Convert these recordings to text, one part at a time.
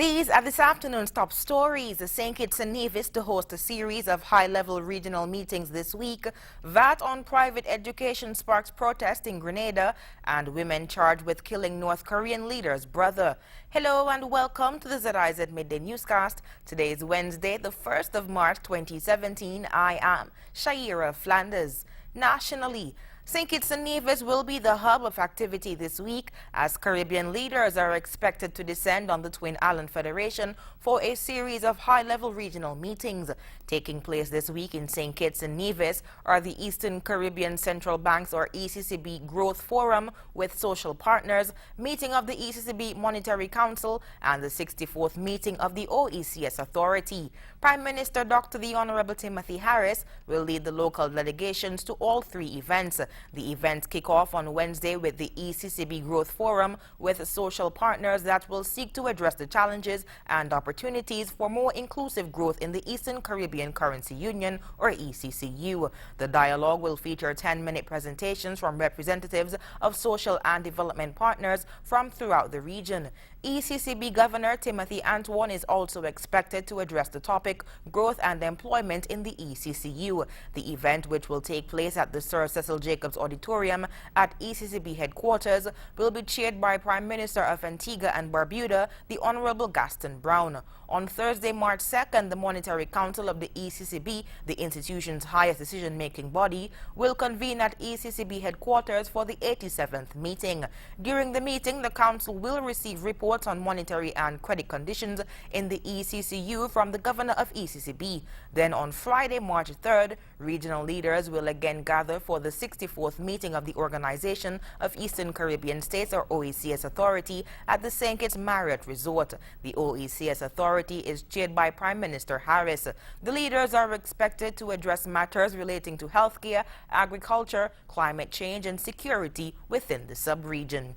These are this afternoon's top stories. St. Kitts and Nevis to host a series of high-level regional meetings this week. VAT on private education sparks protest in Grenada, and women charged with killing North Korean leader's brother. Hello and welcome to the ZIZ Midday Newscast. Today is Wednesday, the 1st of March 2017. I am Shaira Flanders. Nationally, St. Kitts and Nevis will be the hub of activity this week as Caribbean leaders are expected to descend on the Twin Island Federation for a series of high-level regional meetings. Taking place this week in St. Kitts and Nevis are the Eastern Caribbean Central Banks or ECCB Growth Forum with social partners, meeting of the ECCB Monetary Council, and the 64th meeting of the OECS Authority. Prime Minister Dr. the Honorable Timothy Harris will lead the local delegations to all three events. The events kick off on Wednesday with the ECCB Growth Forum with social partners that will seek to address the challenges and opportunities for more inclusive growth in the Eastern Caribbean Currency Union or ECCU. The dialogue will feature 10-minute presentations from representatives of social and development partners from throughout the region. ECCB Governor Timothy Antoine is also expected to address the topic growth and employment in the ECCU. The event, which will take place at the Sir Cecil Jacobs Auditorium at ECCB headquarters, will be chaired by Prime Minister of Antigua and Barbuda, the Honorable Gaston Brown. On Thursday, March 2nd, the Monetary Council of the ECCB, the institution's highest decision-making body, will convene at ECCB headquarters for the 87th meeting. During the meeting, the Council will receive reports on monetary and credit conditions in the ECCU from the Governor of ECCB. Then on Friday, March 3rd, regional leaders will again gather for the 64th meeting of the Organization of Eastern Caribbean States or OECS Authority at the St. Kitts Marriott Resort. The OECS Authority is chaired by Prime Minister Harris. The leaders are expected to address matters relating to healthcare, agriculture, climate change, and security within the sub-region.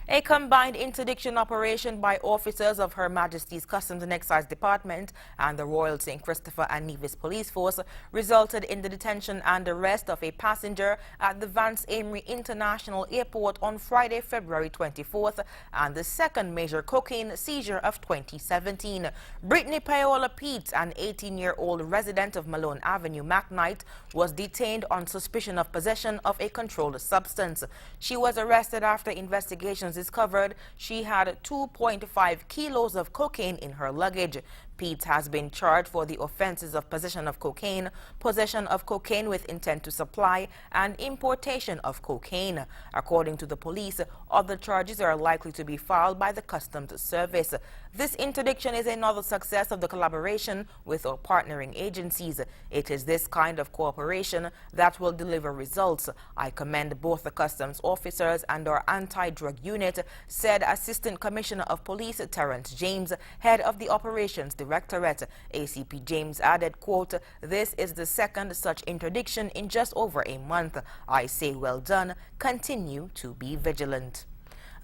A combined interdiction operation by officers of Her Majesty's Customs and Excise Department and the Royal St. Christopher and Nevis Police Force resulted in the detention and arrest of a passenger at the Vance Amory International Airport on Friday, February 24th, and the second major cocaine seizure of 2017. Brittany Paola Peets, an 18-year-old resident of Malone Avenue, McKnight, was detained on suspicion of possession of a controlled substance. She was arrested after investigations discovered she had 2.5 kilos of cocaine in her luggage. Pete has been charged for the offenses of possession of cocaine with intent to supply, and importation of cocaine. According to the police, other charges are likely to be filed by the Customs Service. This interdiction is another success of the collaboration with our partnering agencies. It is this kind of cooperation that will deliver results. I commend both the customs officers and our anti-drug unit, said Assistant Commissioner of Police Terrence James, head of the Operations Directorate. ACP James added, quote, "This is the second such interdiction in just over a month. I say well done. Continue to be vigilant."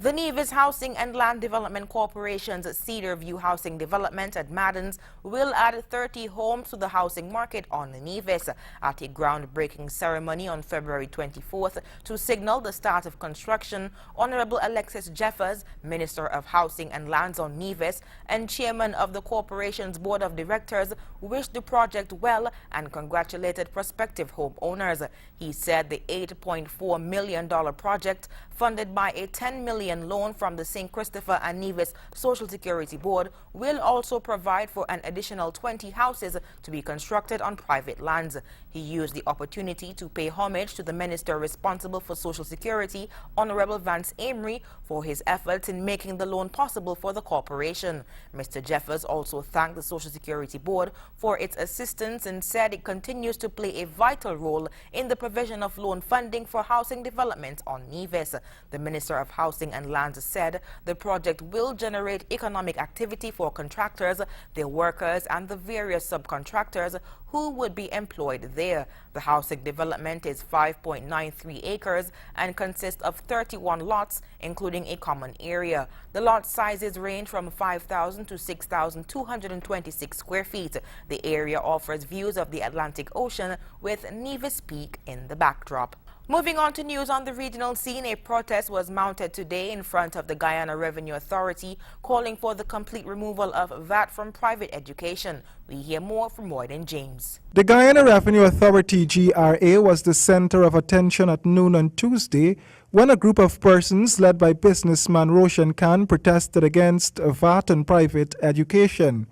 The Nevis Housing and Land Development Corporation's Cedar View Housing Development at Maddens will add 30 homes to the housing market on the Nevis. At a groundbreaking ceremony on February 24th to signal the start of construction, Honorable Alexis Jeffers, Minister of Housing and Lands on Nevis and Chairman of the corporation's Board of Directors, wished the project well and congratulated prospective homeowners. He said the $8.4 million project, funded by a $10 million loan from the St. Christopher and Nevis Social Security Board, will also provide for an additional 20 houses to be constructed on private lands. He used the opportunity to pay homage to the minister responsible for Social Security, Honorable Vance Amory, for his efforts in making the loan possible for the corporation. Mr. Jeffers also thanked the Social Security Board for its assistance and said it continues to play a vital role in the provision of loan funding for housing development on Nevis. The Minister of Housing and Lands said the project will generate economic activity for contractors, their workers, and the various subcontractors who would be employed there. The housing development is 5.93 acres and consists of 31 lots, including a common area. The lot sizes range from 5,000 to 6,226 square feet. The area offers views of the Atlantic Ocean with Nevis Peak in the backdrop. Moving on to news on the regional scene, a protest was mounted today in front of the Guyana Revenue Authority calling for the complete removal of VAT from private education. We hear more from Royden James. The Guyana Revenue Authority GRA was the center of attention at noon on Tuesday when a group of persons led by businessman Roshan Khan protested against VAT on private education.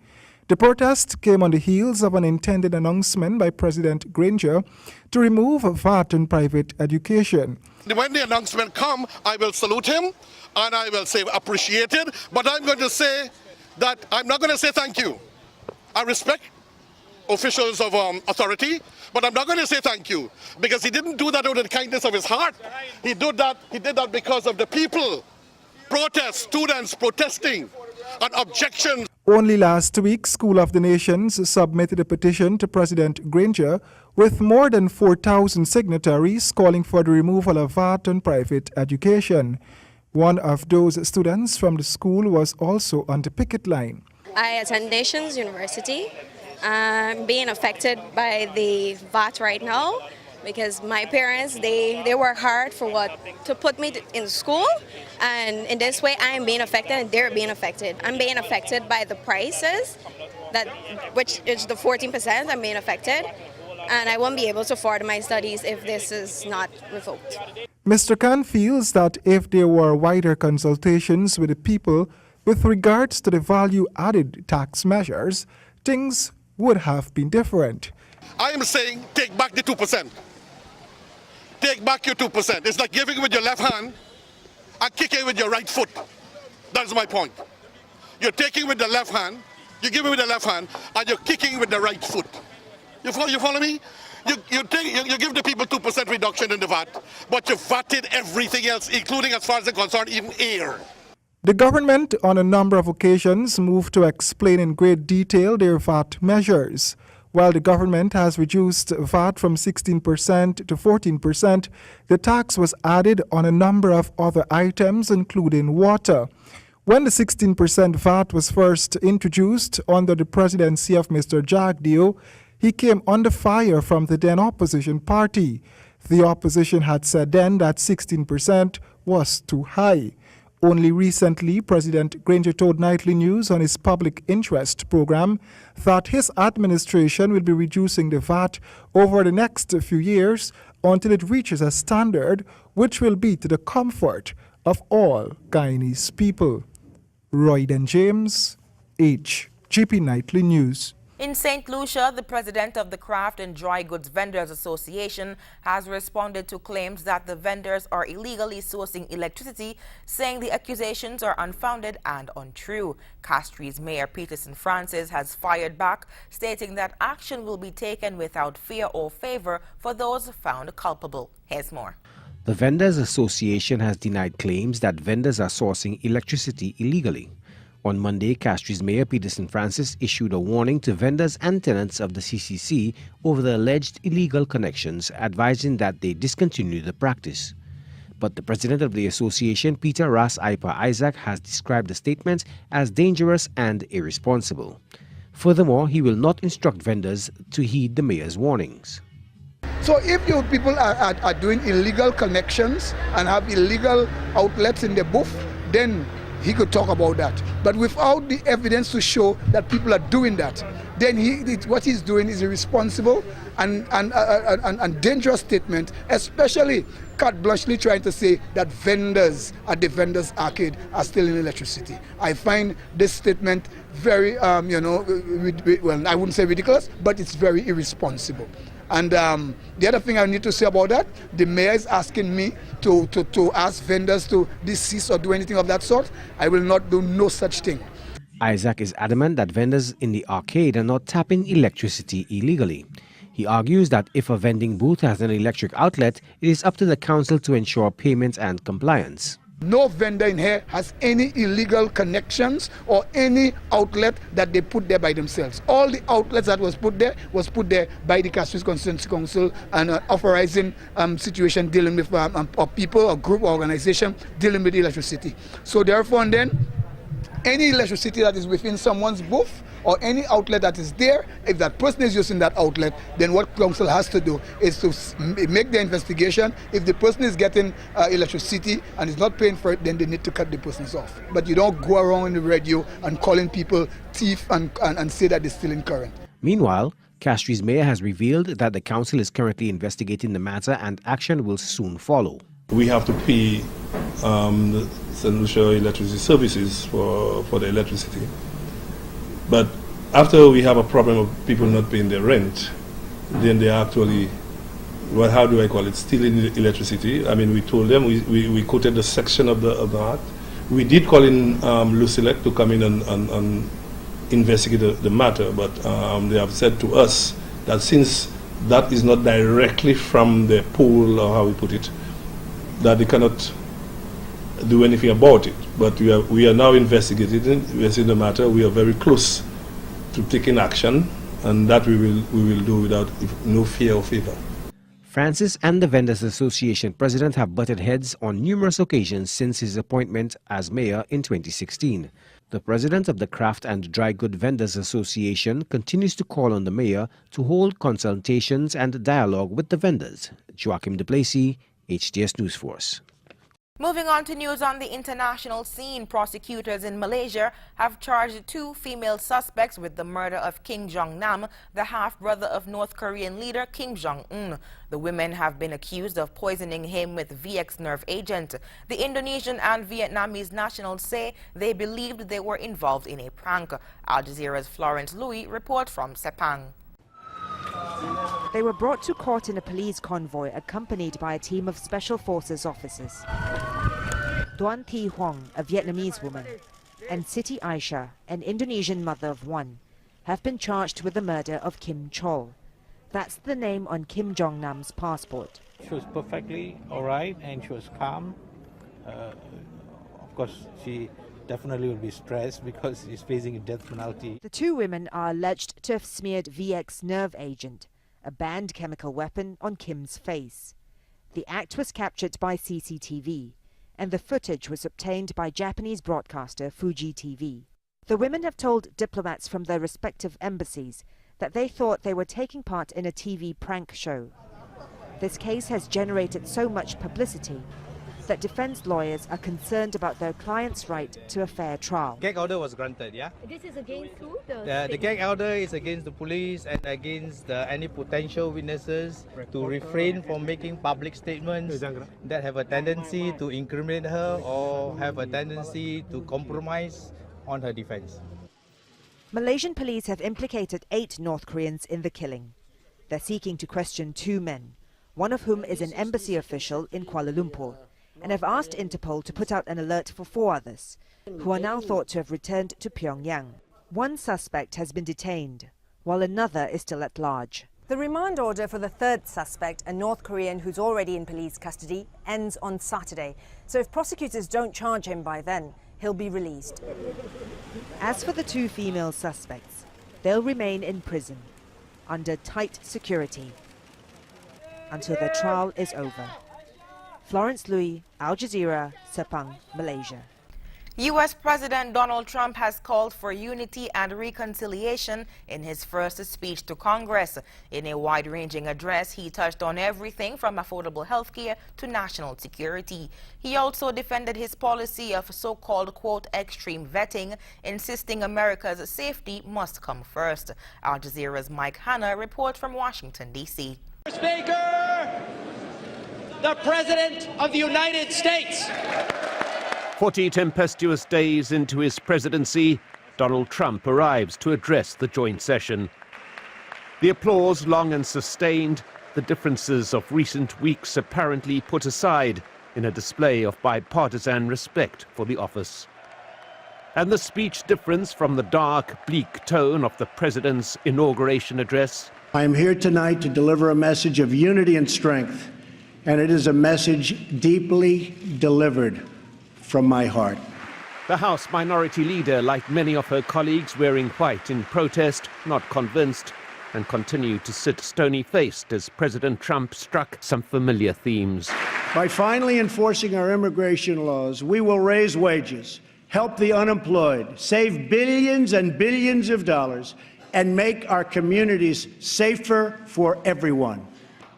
The protest came on the heels of an intended announcement by President Granger to remove VAT on private education. When the announcement comes, I will salute him and I will say appreciated, but I'm going to say that I'm not going to say thank you. I respect officials of authority, but I'm not going to say thank you because he didn't do that out of the kindness of his heart. He did that because of the people, protests, students protesting and objections. Only last week, School of the Nations submitted a petition to President Granger with more than 4,000 signatories calling for the removal of VAT on private education. One of those students from the school was also on the picket line. I attend Nations University. I'm being affected by the VAT right now because my parents, they work hard to put me in school, and in this way I'm being affected and they're being affected. I'm being affected by the prices, which is the 14%. I'm being affected, and I won't be able to afford my studies if this is not revoked. Mr. Khan feels that if there were wider consultations with the people with regards to the value-added tax measures, things would have been different. I am saying take back the 2%. Take back your 2%. It's like giving with your left hand and kicking with your right foot. That's my point. You're taking with the left hand, you're giving with the left hand, and you're kicking with the right foot. You follow me? You give the people 2% reduction in the VAT, but you VATted everything else, including, as far as they're concerned, even air. The government on a number of occasions moved to explain in great detail their VAT measures. While the government has reduced VAT from 16% to 14%, the tax was added on a number of other items, including water. When the 16% VAT was first introduced under the presidency of Mr. Jagdeo, he came under fire from the then opposition party. The opposition had said then that 16% was too high. Only recently, President Granger told Nightly News on his public interest program that his administration will be reducing the VAT over the next few years until it reaches a standard which will be to the comfort of all Guyanese people. Royden James, HGP Nightly News. In St. Lucia, the president of the Craft and Dry Goods Vendors Association has responded to claims that the vendors are illegally sourcing electricity, saying the accusations are unfounded and untrue. Castries Mayor Peterson Francis has fired back, stating that action will be taken without fear or favor for those found culpable. Here's more. The Vendors Association has denied claims that vendors are sourcing electricity illegally. On Monday, Castries Mayor Peterson Francis issued a warning to vendors and tenants of the CCC over the alleged illegal connections, advising that they discontinue the practice. But the president of the association, Peter Ras Ipa Isaac, has described the statements as dangerous and irresponsible. Furthermore, he will not instruct vendors to heed the mayor's warnings. So if your people are doing illegal connections and have illegal outlets in the booth, then he could talk about that. But without the evidence to show that people are doing that, then what he's doing is irresponsible and dangerous statement, especially carte blanchely trying to say that vendors at the vendors arcade are still in electricity. I find this statement very, well, I wouldn't say ridiculous, but it's very irresponsible. And the other thing I need to say about that, the mayor is asking me to ask vendors to cease or do anything of that sort. I will not do no such thing. Isaac is adamant that vendors in the arcade are not tapping electricity illegally. He argues that if a vending booth has an electric outlet, it is up to the council to ensure payment and compliance. No vendor in here has any illegal connections or any outlet that they put there by themselves. All the outlets that was put there by the Castries Constituency Council and authorizing situation dealing with or people or group or organization dealing with electricity. So therefore then, any electricity that is within someone's booth or any outlet that is there, if that person is using that outlet, then what council has to do is to make the investigation. If the person is getting electricity and is not paying for it, then they need to cut the persons off. But you don't go around in the radio and calling people thief and say that they're stealing current. Meanwhile, Castries mayor has revealed that the council is currently investigating the matter and action will soon follow. We have to pay the St. Lucia electricity services for the electricity. But after we have a problem of people not paying their rent, then they actually, well, how do I call it, stealing electricity. I mean, we told them, we quoted the section of the act. We did call in Lucilec to come in and investigate the matter, but they have said to us that since that is not directly from the pool, or how we put it, that they cannot do anything about it. But we are now investigating the matter. We are very close to taking action, and that we will do without no fear or favor. Francis and the Vendors Association president have butted heads on numerous occasions since his appointment as mayor in 2016. The president of the Craft and Dry Good Vendors Association continues to call on the mayor to hold consultations and dialogue with the vendors. Joachim Duplessis, HTS News Force. Moving on to news on the international scene, prosecutors in Malaysia have charged 2 female suspects with the murder of Kim Jong-nam, the half-brother of North Korean leader Kim Jong-un. The women have been accused of poisoning him with VX nerve agent. The Indonesian and Vietnamese nationals say they believed they were involved in a prank. Al Jazeera's Florence Louis reports from Sepang. They were brought to court in a police convoy accompanied by a team of Special Forces officers. Duan Thi Huong, a Vietnamese woman, and Siti Aisyah, an Indonesian mother of 1, have been charged with the murder of Kim Chol. That's the name on Kim Jong-nam's passport. She was perfectly all right and she was calm. Of course, she definitely will be stressed because she's facing a death penalty. The 2 women are alleged to have smeared VX nerve agent, a banned chemical weapon, on Kim's face. The act was captured by CCTV, and the footage was obtained by Japanese broadcaster Fuji TV. The women have told diplomats from their respective embassies that they thought they were taking part in a TV prank show. This case has generated so much publicity that defense lawyers are concerned about their client's right to a fair trial. Gag order was granted, yeah? This is against who? The gag order is against the police and against any potential witnesses to refrain from making public statements that have a tendency to incriminate her or have a tendency to compromise on her defense. Malaysian police have implicated 8 North Koreans in the killing. They're seeking to question 2 men, one of whom is an embassy official in Kuala Lumpur, and have asked Interpol to put out an alert for 4 others, who are now thought to have returned to Pyongyang. 1 suspect has been detained, while another is still at large. The remand order for the 3rd suspect, a North Korean who's already in police custody, ends on Saturday. So if prosecutors don't charge him by then, he'll be released. As for the 2 female suspects, they'll remain in prison, under tight security, until their trial is over. Florence Louis, Al Jazeera, Sepang, Malaysia. U.S. President Donald Trump has called for unity and reconciliation in his first speech to Congress. In a wide-ranging address, he touched on everything from affordable health care to national security. He also defended his policy of so-called, quote, extreme vetting, insisting America's safety must come first. Al Jazeera's Mike Hanna reports from Washington, D.C. Speaker, the President of the United States. 40 tempestuous days into his presidency, Donald Trump arrives to address the joint session. The applause, long and sustained, the differences of recent weeks apparently put aside in a display of bipartisan respect for the office. And the speech difference from the dark, bleak tone of the president's inauguration address. I am here tonight to deliver a message of unity and strength, and it is a message deeply delivered from my heart. The House Minority Leader, like many of her colleagues, wearing white in protest, not convinced, and continued to sit stony-faced as President Trump struck some familiar themes. By finally enforcing our immigration laws, we will raise wages help the unemployed, save billions and billions of dollars, and make our communities safer for everyone.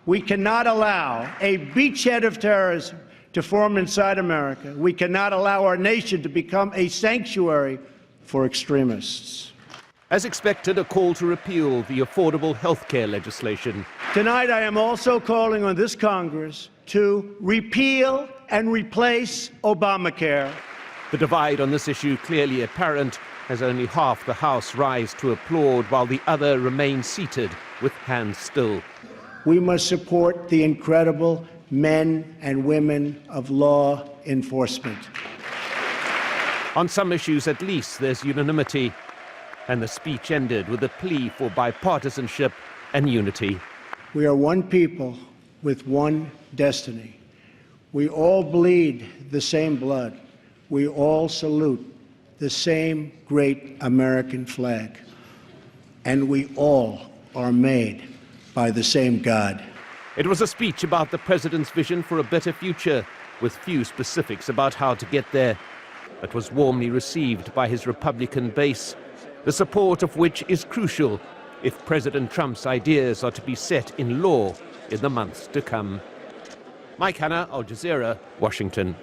We cannot allow a beachhead of terrorism to form inside America. We cannot allow our nation to become a sanctuary for extremists. As expected, a call to repeal the affordable health care legislation. Tonight, I am also calling on this Congress to repeal and replace Obamacare. The divide on this issue clearly apparent as only half the House rise to applaud while the other remain seated with hands still. We must support the incredible men and women of law enforcement. On some issues, at least, there's unanimity. And the speech ended with a plea for bipartisanship and unity. We are one people with one destiny. We all bleed the same blood. We all salute the same great American flag. And we all are made by the same God. It was a speech about the president's vision for a better future, with few specifics about how to get there, but was warmly received by his Republican base, the support of which is crucial if President Trump's ideas are to be set in law in the months to come. Mike Hanna, Al Jazeera, Washington.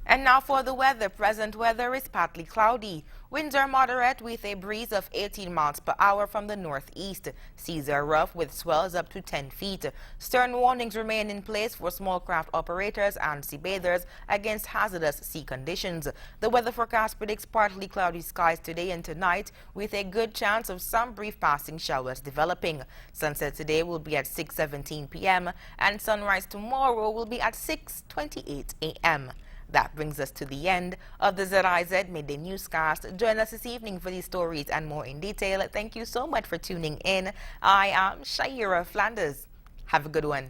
And now for the weather. Present weather is partly cloudy. Winds are moderate with a breeze of 18 miles per hour from the northeast. Seas are rough with swells up to 10 feet. Stern warnings remain in place for small craft operators and sea bathers against hazardous sea conditions. The weather forecast predicts partly cloudy skies today and tonight with a good chance of some brief passing showers developing. Sunset today will be at 6:17 p.m. and sunrise tomorrow will be at 6:28 a.m. That brings us to the end of the ZIZ Midday Newscast. Join us this evening for these stories and more in detail. Thank you so much for tuning in. I am Shaira Flanders. Have a good one.